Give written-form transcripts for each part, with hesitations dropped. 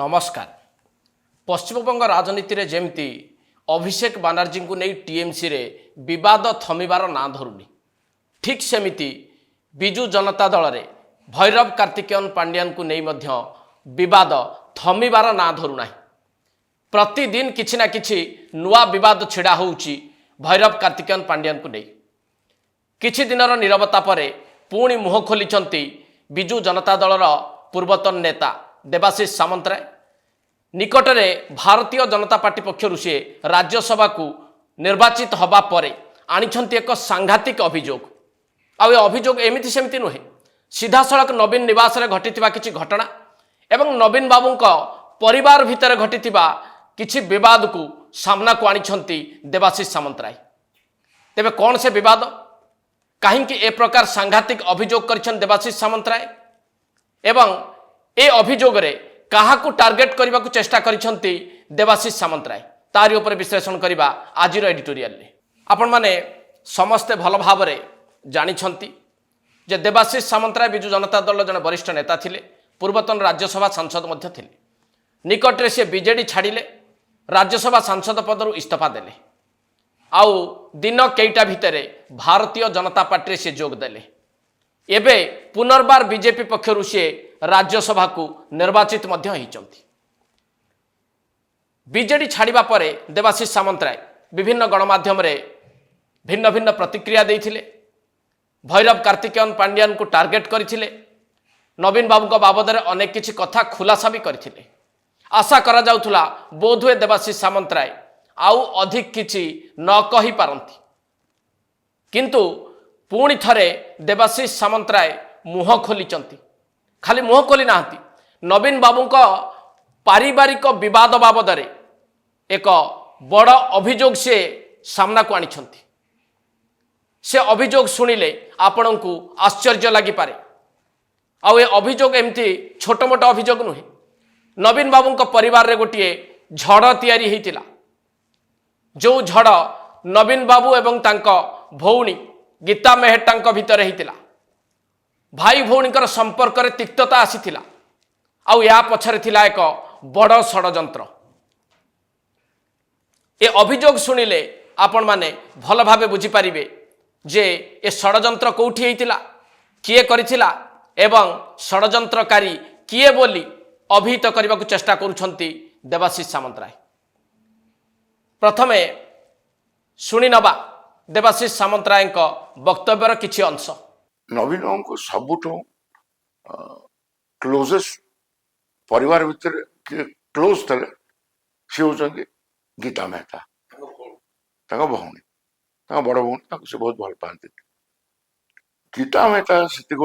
नमस्कार। पश्चिमबंग राजनीति रे जेमती अभिषेक बानर्जी को नहीं टीएमसी रे विवाद थमिबार ना धरुनी, ठीक सेमिति बिजु जनता दल रे भैरव कार्तिकेयन पांड्यान को नहीं मध्य विवाद थमिबार ना धरुना। प्रतिदिन किछि ना किछि नुआ विवाद छिड़ा होउची भैरव कार्तिकेयन पांड्यान को नहीं। किछि दिनर नीरवता परे पुणी मुह खोलिचंती बिजु जनता दलर पूर्वतन नेता देवाशीष सामंतराय। निकटरे भारतीय जनता पार्टी पक्षरु से राज्यसभा को निर्वाचित हवा परे आनिछंती एक सांघातिक अभियोग। आउ अभियोग एमिति सेमिति नुहे, सीधा सड़क नवीन निवास रे घटिथिबा किछि घटना एवं नवीन बाबूंक परिवार भितर घटिथिबा किछि विवाद को सामना को आनिछंती देवाशीष सामंतराय। तेबे कौन से विवाद, कहीं ए प्रकार सांघातिक अभियोग करिछन देवाशीष सामंतराय एवं ए अभियोग रे काहाकू टार्गेट करने को चेष्टा करिछंती देवाशीष सामंतराय, तारि ऊपर विश्लेषण करबा आजिर एडिटोरियल रे। आपण माने समस्ते भल भाव रे जानिछंती जे देवाशीष सामंतराय बिजु जनता दल जन वरिष्ठ नेता थिले, पूर्वतन राज्यसभा सांसद मध्य थिले। निकटरे से बीजेडी छाड़िले, राज्यसभा सांसद पदरु इस्तीफा देले। आउ दिन केईटा भितरे भारतीय जनता पार्टी से जोग देले। एबे पुनर्बार बीजेपी पक्षरु से राज्यसभा को निर्वाचित मध्य होइचंती। बीजेडी छाड़िबा परे देवाशीष सामंतराय विभिन्न गणमाध्यम रे भिन्न भिन्न प्रतिक्रिया देइथिले। भैरव कार्तिकेयन पांड्यान को टार्गेट करथिले। नवीन बाबू को बाबद रे अनेक किछि कथा खुलासा भी करथिले। आशा करा जाउथुला बोधुए देवाशीष सामंतराय आउ अधिक किछि न कहि पारंती, किंतु पुणी थरे देवाशीष सामंतराय मुह खोलिचंती। खाली मुह खोली नाहंती, नवीन बाबू को पारिवारिक विवाद बाबद रे एक बड़ अभियोग से सामना को आनिछंती। से अभियोग शुणिले आपण को आश्चर्य लगी पारे। आउ ए अभियोग एमती छोट मोट अभियोग नुहे। नवीन बाबू को परिवार रे गोटे झड़ तैयारी होइतिला। जो झड़ नवीन बाबू एवं तांको भौणी गीता मेहट्टा भितर होइतिला। भाई भौणीकर संपर्क रे तिक्तता आसीथिला। आउ या पछरे थिला एक बड़ षडयंत्र। ए अभियोग शुणिले आपण माने भल भावे बुझी पारिबे जे ए षडयंत्र कोठी होइतिला, किए करिथिला एवं षडयंत्रकारी किए बोली अभिहित करने को चेष्टा करुछंती देवाशीष सामंतराय। प्रथमे शुणी नबा देवाशीष सामंतराय वक्तव्यर किछि अंश। नवीन को सबुठ क्लोजेस्ट परिवार भितर क्लोज थे सी होती गीता मेहता, भौणी बड़ भौणी से बहुत भल पाती। गीता मेहता से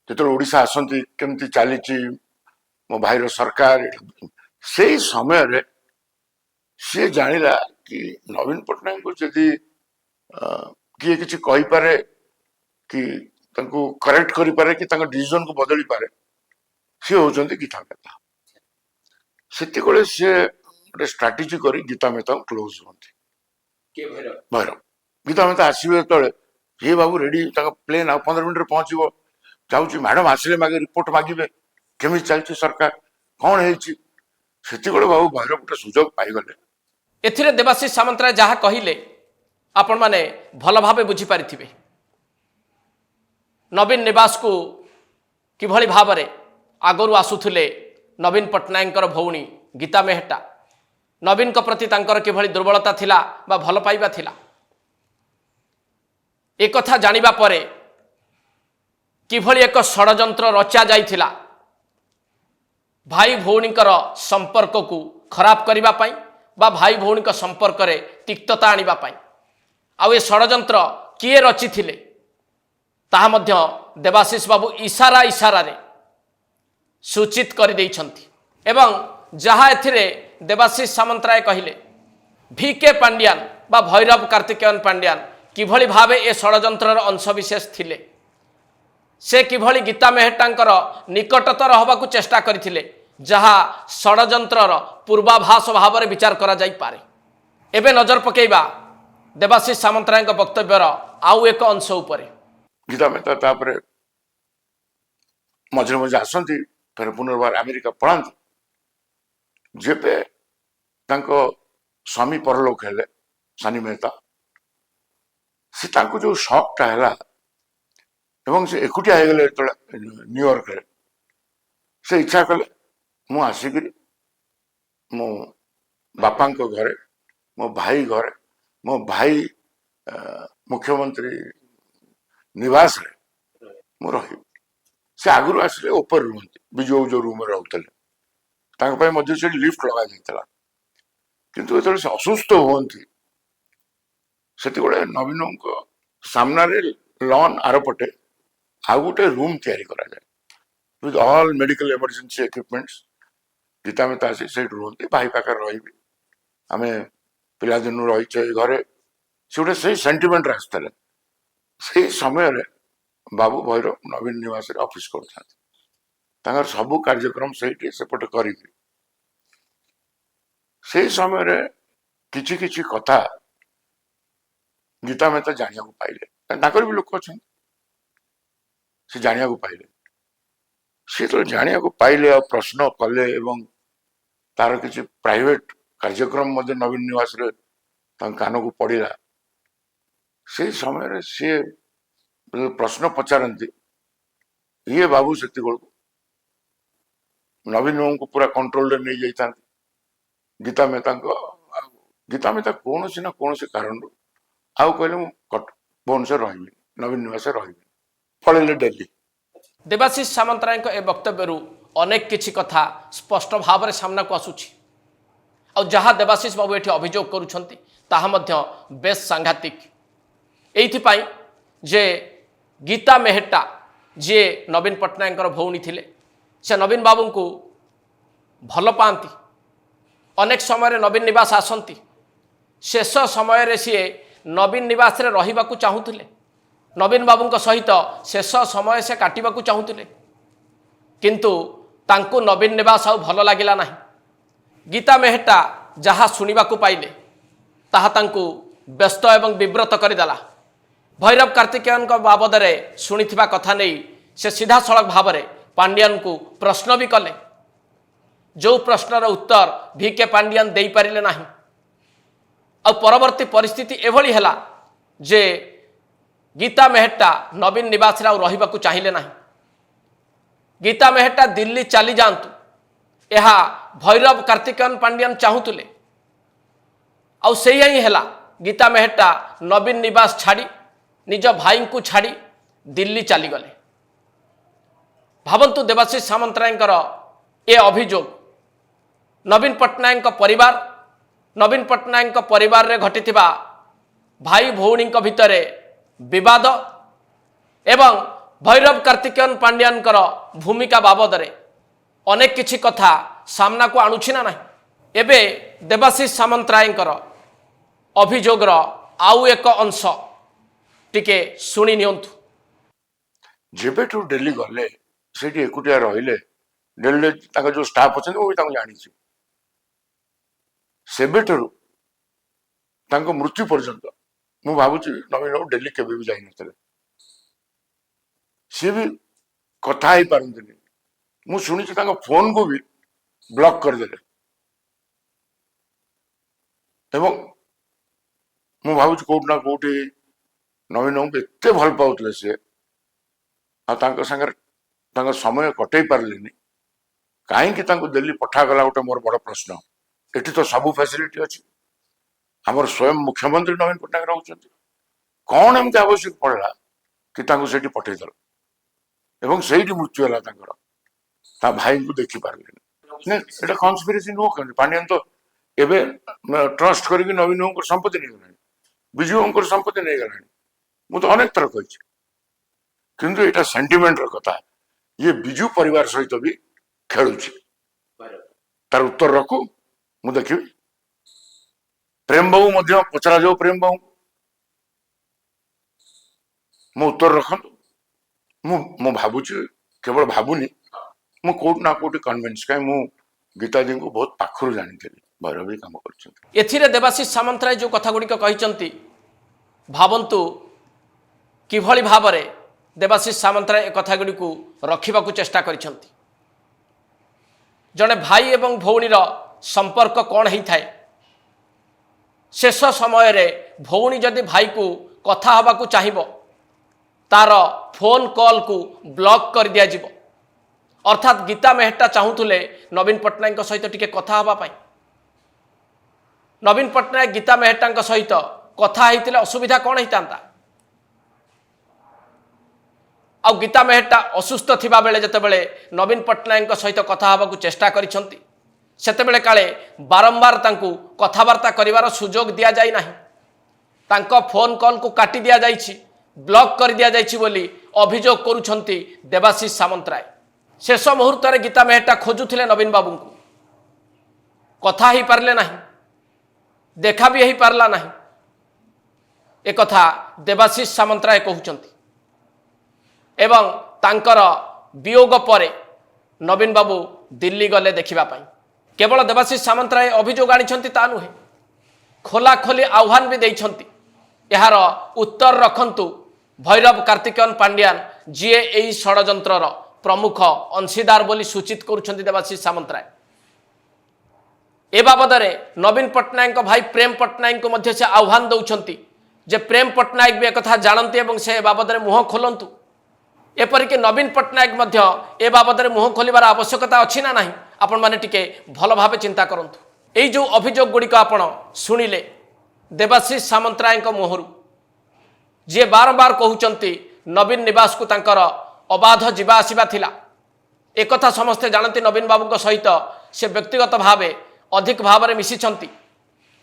जो ओडिशा आसती केमती चली मो भाईर सरकार, से समय रे सी जानिला कि नवीन पट्टनायक को जदि किए किसी कही पारे कि करेक्ट करि पारे कि डिसीजन को बदली पारे, सी होचंती गीता मेहता। सेति कोले से गोटे स्ट्राटेजी करी गीता मेहता क्लोज होती। भैरव गीता मेहता आसवे तले ये बाबू रेडी प्लेन आ 15 मिनट पहुंचो जाऊँ, मैडम आसिले मागे रिपोर्ट मागिबे केमी चलती सरकार कौन है बाबू भैरव गोटे सुजोग पाइगले। एथिरे देवाशीष सामंतराय जहा कहिले आपण माने भल भावे बुझी पारिथिबे। नवीन निवास को किभली भावरे आगरु आसुथिले नवीन पट्टनायक भौणी गीता मेहट्टा, नवीन को प्रति तांकर किभली दुर्बलता थिला बा भल पाइबा थिला, एक कथा जानिबा परे किभली एक षडयंत्र रचा जाइथिला भाई भौणीकर संपर्क को खराब करिबा पई बा भाई भौणी संपर्क रे तिक्तता आनिबा पई। आउ ए षडयंत्र किए रची थिले ताहा मध्य देवाशीष बाबू इशारा इशारा रे सूचित कर देइछंती। एवं जहा एथिरे देवाशीष सामंतराय कहिले VK पांड्यान बा भैरव कार्तिकेयन पांड्यान किभली भावे ए षडयंत्रर अंशविशेष थिले, से किभली गीता मेहट्टांकर निकटतर हबाकू चेष्टा करथिले, जहा षडयंत्रर पूर्वाभास भाव में विचार करा जाई पारे। एबे नजर पकेइबा देवाशीष सामंतराय वक्तव्यर आउ एक अंश उपरे। गीता मेहता मझे मझे आसती ଫେର ପୁନର୍ବାର ଆମେରିକା ପଳାନ୍ତି। ଯେବେ ତାଙ୍କ ସ୍ୱାମୀ ପରଲୋକ ହେଲେ ସାନି ମେହତା, ସେ ତାଙ୍କୁ ଯୋଉ ସକଟା ହେଲା ଏବଂ ସେ ଏକୁଟିଆ ହେଇଗଲେ ଯେତେବେଳେ ନ୍ୟୁୟର୍କରେ, ସେ ଇଚ୍ଛା କଲେ ମୁଁ ଆସିକିରି ମୋ ବାପାଙ୍କ ଘରେ, ମୋ ଭାଇ ଘରେ, ମୋ ଭାଇ ମୁଖ୍ୟମନ୍ତ୍ରୀ ନିବାସରେ ମୁଁ ରହିବି। ସେ ଆଗରୁ ଆସିଲେ ଉପରେ ରୁହନ୍ତି, ବିଜୁ ଯୋଉ ରୁମରେ ରହୁଥିଲେ, ତାଙ୍କ ପାଇଁ ମଧ୍ୟ ସେଠି ଲିଫ୍ଟ ଲଗାଯାଇଥିଲା। କିନ୍ତୁ ଯେତେବେଳେ ସେ ଅସୁସ୍ଥ ହୁଅନ୍ତି, ସେତେବେଳେ ନବୀନଙ୍କ ସାମ୍ନାରେ ଲନ୍ ଆରପଟେ ଆଉ ଗୋଟେ ରୁମ୍ ତିଆରି କରାଯାଏ with all medical emergency equipments. Geeta Mehta ଆସି ସେଇଠି ରୁହନ୍ତି, ଭାଇ ପାଖରେ ରହିବି, ଆମେ ପିଲାଦିନୁ ରହିଛେ ଏଇ ଘରେ, ସେ ଗୋଟେ ସେଇ ସେଣ୍ଟିମେଣ୍ଟରେ ଆସିଥିଲେ। ସେଇ ସମୟରେ ବାବୁ ଭୈରବ ନବୀନ ନିବାସରେ ଅଫିସ କରୁଥାନ୍ତି, ତାଙ୍କର ସବୁ କାର୍ଯ୍ୟକ୍ରମ ସେଇଠି ସେପଟେ କରିକି। ସେଇ ସମୟରେ କିଛି କିଛି କଥା ଗୀତା ମେହତା ଜାଣିବାକୁ ପାଇଲେ, ତାଙ୍କର ବି ଲୋକ ଅଛନ୍ତି, ସେ ଜାଣିବାକୁ ପାଇଲେ। ସେ ଯେତେବେଳେ ଜାଣିବାକୁ ପାଇଲେ ଆଉ ପ୍ରଶ୍ନ କଲେ ଏବଂ ତାର କିଛି ପ୍ରାଇଭେଟ କାର୍ଯ୍ୟକ୍ରମ ମଧ୍ୟ ନବୀନ ନିବାସରେ ତାଙ୍କ କାନକୁ ପଡ଼ିଲା, ସେଇ ସମୟରେ ସିଏ ପ୍ରଶ୍ନ ପଚାରନ୍ତି, ଇଏ ବାବୁ ସେତିକି ନବୀନ ବାବୁଙ୍କୁ ପୁରା କଣ୍ଟ୍ରୋଲରେ ନେଇଯାଇଥାନ୍ତି ଗୀତା ମେହତା କୌଣସି ନା କୌଣସି କାରଣରୁ ଆଉ କହିଲେ ମୁଁ ଭୁବନେଶ୍ୱର ରହିବି, ନବୀନ ନିବାସରେ ରହିବି, ପଳେଇଲେ ଦିଲ୍ଲୀ। ଦେବାଶିଷ ସାମନ୍ତରାୟଙ୍କ ଏ ବକ୍ତବ୍ୟରୁ ଅନେକ କିଛି କଥା ସ୍ପଷ୍ଟ ଭାବରେ ସାମ୍ନାକୁ ଆସୁଛି। ଆଉ ଯାହା ଦେବାଶିଷ ବାବୁ ଏଠି ଅଭିଯୋଗ କରୁଛନ୍ତି ତାହା ମଧ୍ୟ ବେଶ ସାଂଘାତିକ। ଏଇଥିପାଇଁ ଯେ ଗୀତା ମେହେଟ୍ଟା ଯିଏ ନବୀନ ପଟ୍ଟନାୟକଙ୍କର ଭଉଣୀ ଥିଲେ, ସେ ନବୀନ ବାବୁଙ୍କୁ ଭଲ ପାଆନ୍ତି, ଅନେକ ସମୟରେ ନବୀନ ନିବାସ ଆସନ୍ତି, ଶେଷ ସମୟରେ ସିଏ ନବୀନ ନିବାସରେ ରହିବାକୁ ଚାହୁଁଥିଲେ, ନବୀନ ବାବୁଙ୍କ ସହିତ ଶେଷ ସମୟ ସେ କାଟିବାକୁ ଚାହୁଁଥିଲେ, କିନ୍ତୁ ତାଙ୍କୁ ନବୀନ ନିବାସ ଆଉ ଭଲ ଲାଗିଲା ନାହିଁ। ଗୀତା ମେହେଟ୍ଟା ଯାହା ଶୁଣିବାକୁ ପାଇଲେ ତାହା ତାଙ୍କୁ ବ୍ୟସ୍ତ ଏବଂ ବିବ୍ରତ କରିଦେଲା। ଭୈରବ କାର୍ତ୍ତିକେୟନଙ୍କ ବାବଦରେ ଶୁଣିଥିବା କଥା ନେଇ ସେ ସିଧାସଳଖ ଭାବରେ ପାଣ୍ଡିଆନଙ୍କୁ ପ୍ରଶ୍ନ ବି କଲେ, ଯେଉଁ ପ୍ରଶ୍ନର ଉତ୍ତର ଭିକେ ପାଣ୍ଡିଆନ ଦେଇପାରିଲେ ନାହିଁ। ଆଉ ପରବର୍ତ୍ତୀ ପରିସ୍ଥିତି ଏଭଳି ହେଲା ଯେ ଗୀତା ମେହେଟ୍ଟା ନବୀନ ନିବାସରେ ଆଉ ରହିବାକୁ ଚାହିଁଲେ ନାହିଁ। ଗୀତା ମେହେଟ୍ଟା ଦିଲ୍ଲୀ ଚାଲି ଯାଆନ୍ତୁ, ଏହା ଭୈରବ କାର୍ତ୍ତିକେୟନ ପାଣ୍ଡିଆନ ଚାହୁଁଥିଲେ। ଆଉ ସେଇଆ ହିଁ ହେଲା, ଗୀତା ମେହେଟ୍ଟା ନବୀନ ନିବାସ ଛାଡ଼ି ନିଜ ଭାଇଙ୍କୁ ଛାଡ଼ି ଦିଲ୍ଲୀ ଚାଲିଗଲେ। ଭାବନ୍ତୁ ଦେବାଶିଷ ସାମନ୍ତରାୟଙ୍କର ଏ ଅଭିଯୋଗ, ନବୀନ ପଟ୍ଟନାୟକଙ୍କ ପରିବାର, ନବୀନ ପଟ୍ଟନାୟକଙ୍କ ପରିବାରରେ ଘଟିଥିବା ଭାଇ ଭଉଣୀଙ୍କ ଭିତରେ ବିବାଦ ଏବଂ ଭୈରବ କାର୍ତ୍ତିକେୟନ ପାଣ୍ଡିଆନଙ୍କର ଭୂମିକା ବାବଦରେ ଅନେକ କିଛି କଥା ସାମ୍ନାକୁ ଆଣୁଛି ନା ନାହିଁ। ଏବେ ଦେବାଶିଷ ସାମନ୍ତରାୟଙ୍କର ଅଭିଯୋଗର ଆଉ ଏକ ଅଂଶ ଟିକେ ଶୁଣି ନିଅନ୍ତୁ। ଯେବେଠୁ ଦିଲ୍ଲୀ ଗଲେ, ସେଠି ଏକୁଟିଆ ରହିଲେ, ଦିଲ୍ଲୀରେ ତାଙ୍କ ଯୋଉ ଷ୍ଟାଫ ଅଛନ୍ତି ମୁଁ ବି ତାଙ୍କୁ ଜାଣିଛି, ସେବେଠାରୁ ତାଙ୍କ ମୃତ୍ୟୁ ପର୍ଯ୍ୟନ୍ତ ମୁଁ ଭାବୁଛି ନବୀନ ବାବୁ ଦିଲ୍ଲୀ କେବେ ବି ଯାଇନଥିଲେ। ସିଏ ବି କଥା ହେଇପାରନ୍ତିନି, ମୁଁ ଶୁଣିଛି ତାଙ୍କ ଫୋନକୁ ବି ବ୍ଲକ୍ କରିଦେଲେ। ଏବଂ ମୁଁ ଭାବୁଛି କୋଉଠି ନା କୋଉଠି ନବୀନ ବାବୁଙ୍କୁ ଏତେ ଭଲ ପାଉଥିଲେ ସିଏ, ଆଉ ତାଙ୍କ ସାଙ୍ଗରେ ତାଙ୍କ ସମୟ କଟେଇ ପାରିଲେନି, କାହିଁକି ତାଙ୍କୁ ଦିଲ୍ଲୀ ପଠାଗଲା ଗୋଟେ ମୋର ବଡ଼ ପ୍ରଶ୍ନ। ଏଠି ତ ସବୁ ଫ୍ୟାସିଲିଟି ଅଛି, ଆମର ସ୍ୱୟଂ ମୁଖ୍ୟମନ୍ତ୍ରୀ ନବୀନ ପଟ୍ଟନାୟକ ରହୁଛନ୍ତି, କଣ ଏମିତି ଆବଶ୍ୟକ ପଡ଼ିଲା କି ତାଙ୍କୁ ସେଇଠି ପଠେଇଦେଲ ଏବଂ ସେଇଠି ମୃତ୍ୟୁ ହେଲା ତାଙ୍କର, ତା ଭାଇଙ୍କୁ ଦେଖିପାରିଲେନି। ଏଇଟା କନସ୍ପିରେସି ନୁହଁ, କେମିତି ପାଣ୍ଡିଆନ ତ ଏବେ ଟ୍ରଷ୍ଟ କରିକି ନବୀନ ବାବୁଙ୍କର ସମ୍ପତ୍ତି ନେଇଗଲାଣି, ବିଜୁ ବାବୁଙ୍କର ସମ୍ପତ୍ତି ନେଇଗଲାଣି, ମୁଁ ତ ଅନେକ ଥର କହିଛି। କିନ୍ତୁ ଏଇଟା ସେଣ୍ଟିମେଣ୍ଟର କଥା, ଇଏ ବିଜୁ ପରିବାର ସହିତ ବି ଖେଳୁଛି, ତାର ଉତ୍ତର ରଖୁ, ମୁଁ ଦେଖିବି। ପ୍ରେମ ବାବୁ ମଧ୍ୟ ପଚରାଯାଉ, ପ୍ରେମ ବାବୁ ମୋ ଉତ୍ତର ରଖନ୍ତୁ। ମୁଁ ଭାବୁଛି, କେବଳ ଭାବୁନି, ମୁଁ କୋଉଠି ନା କୋଉଠି କନଭିନ୍ସ, କାହିଁ ମୁଁ ଗୀତାଜୀଙ୍କୁ ବହୁତ ପାଖରୁ ଜାଣିଥିଲି, ଭୈରବ ବି କାମ କରୁଛନ୍ତି। ଏଥିରେ ଦେବାଶିଷ ସାମନ୍ତରାୟ ଯେଉଁ କଥା ଗୁଡ଼ିକ କହିଛନ୍ତି, ଭାବନ୍ତୁ କିଭଳି ଭାବରେ ଦେବାଶିଷ ସାମନ୍ତରାୟ ଏ କଥା ଗୁଡ଼ିକୁ ରଖିବାକୁ ଚେଷ୍ଟା କରିଛନ୍ତି। जड़े भाई एवं भौणीर संपर्क कौन होता है शेष समय रे भौणी जदि भाई को कथा हवा को चाहिए तार फोन कॉल को ब्लॉक कर दिया जिवो। अर्थात गीता मेहटा चाहूले नवीन पट्टनायक सहित टिके कथा हवा पाई। नवीन पट्टनायक गीता मेहटा सहित कथा होते असुविधा कौन होता आ गीता मेहटा असुस्थ थिबा बेले जतेबेले नवीन पट्टनायक सहित कथा हवा को चेष्टा करिसंती सेतेबेले काले बारंबार तांकू कथबार्ता करिवार सुजोग दिया जाई नाही। तांको फोन कॉल को काटी दिया जाइछि ब्लॉक कर दिया जाइछि बोली अभियोग करुछंती देवाशीष सामंतराय। शेष मुहूर्त रे गीता मेहटा खोजुथिले नवीन बाबू को कथा ही पारले नाही देखा भी ही पारला नाही एक कथा देवाशीष सामंतराय कहउछंती एवं तांकर वियोग परे नवीन बाबू दिल्ली गले देखिबा पाई। केवल देवाशीष सामंतराय अभियोग आनिछंती ता नुहे खोला खोली आह्वान भी देइछंती यार उत्तर रखंतु भैरव कार्तिकेयन पांड्यान जीए एई षडयंत्रर प्रमुख अंशीदार बोली सूचित करुछंती देवाशीष सामंतराय। ए बाबदरे नवीन पट्टनायक भाई प्रेम पट्टनायक को मध्य से आह्वान दउछंती जे प्रेम पट्टनायक भी एक कथा जानती एवं से बाबदरे मुह खोलंतु। एपरिक नवीन पट्टनायक मध्य ए बाबदरे मुह खोलिबार आवश्यकता अछि ना नाही आपण माने टिके भल भावे चिंता करंतु। एई जो अभियोग गुड़िक आपण शुणिले देवाशीष सामंतराय मुहरु जी बारंबार कहउचंती नवीन निवास को तांकर अबाध जीवा आसिबा थिला एक कथा समस्ते जानती। नवीन बाबू सहित से व्यक्तिगत भावे अधिक भाव में मिशिछंती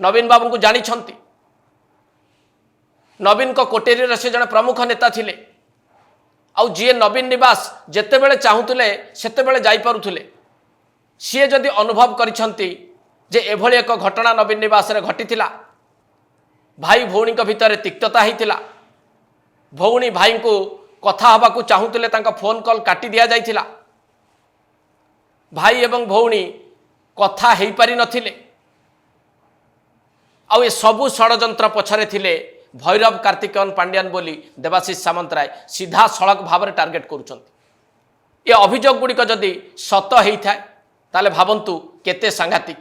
नवीन बाबू को जानिछंती। नवीन को कोटेरी से जड़े प्रमुख नेता थिले आउ जी नवीन निवास जेतेबेले चाहूले सेतेबेले जाई पारुथुले सी जदि अनुभव करिछंती जे एभली एक घटना नवीन निवास रे घटिथिला भाई भौणी भितर तिक्तता होता भौणी भाई को कथा हवा को चाहूले तांका फोन कॉल काटी दिया जाइथिला भाई एवं भौणी कथा हेई पारि नथिले आउ ए सबु षडयंत्र पछरे थिले भैरव कार्तिकेयन पांड्यान बोली देवाशीष सामंतराय सीधा सड़क भाव में टार्गेट करुछंती। ये अभियोग गुड़िक जदि सत होता है ताले भावंतु केते सांघातिक।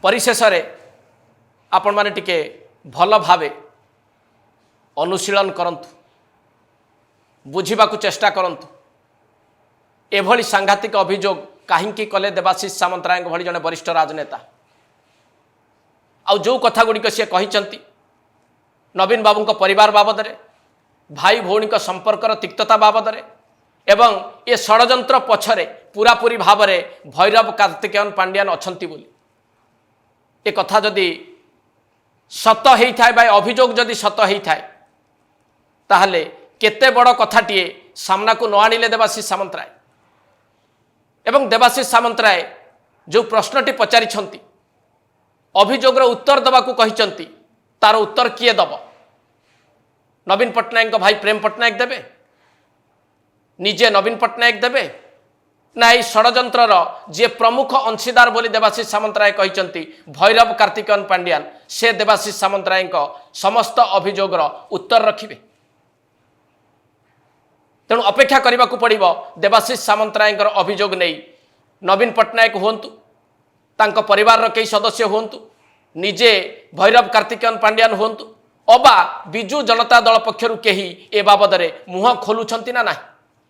परिशेष रे आपण माने टिके भल भावे अनुशीलन करंतु बुझिबाकु चेष्टा करंतु एभली सांघातिक अभियोग काहींकी कले देवाशीष सामंतराय भली जने वरिष्ठ राजनेता आउ जो कथा गुड़िक सी कहिचंती नवीन बाबू को परिवार बाबद रे भाई भौणी को संपर्कर तिक्तता बाबद रे एवं ये षडयंत्र पछरे पूरापूरी भाव में भैरव कार्तिकेयन पांड्यान अछंती बोली ए कथा जदि सत होता है अभियोग जदि सत होता है ताहले केते बड़ कथाटीए सामना को न आनिले देवाशीष सामंतराय एवं देवाशीष सामंतराय जो प्रश्नटी पचारिछंती अभियोगर उत्तर देवाकू कहिचंती तार उत्तर किए दब नवीन पट्टनायक भाई प्रेम पट्टनायक देबे निजे नवीन पट्टनायक देबे ना ये षडयंत्रर जे प्रमुख अंशीदार बोली देवाशीष सामंतराय कहिचंती भैरव कार्तिकेयन पांड्यान से देवाशीष सामंतराय समस्त अभियोगर उत्तर रखिबे। तेणु अपेक्षा करने को पड़ो देवाशीष सामंतराय अभियोग नहीं नवीन पट्टनायक हुंतु तांको परिवार कई सदस्य हुंतु निजे भैरव कार्तिकेयन पांड्यान हुंतु अबा बिजु जनता दल पक्षरु केही ए बाबद रे मुह खोलुछंती ना नाही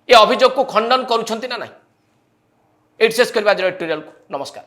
ए अभियोग को खंडन करुछंती ना नाही। एट शेष करबा एडिटोरियल को नमस्कार।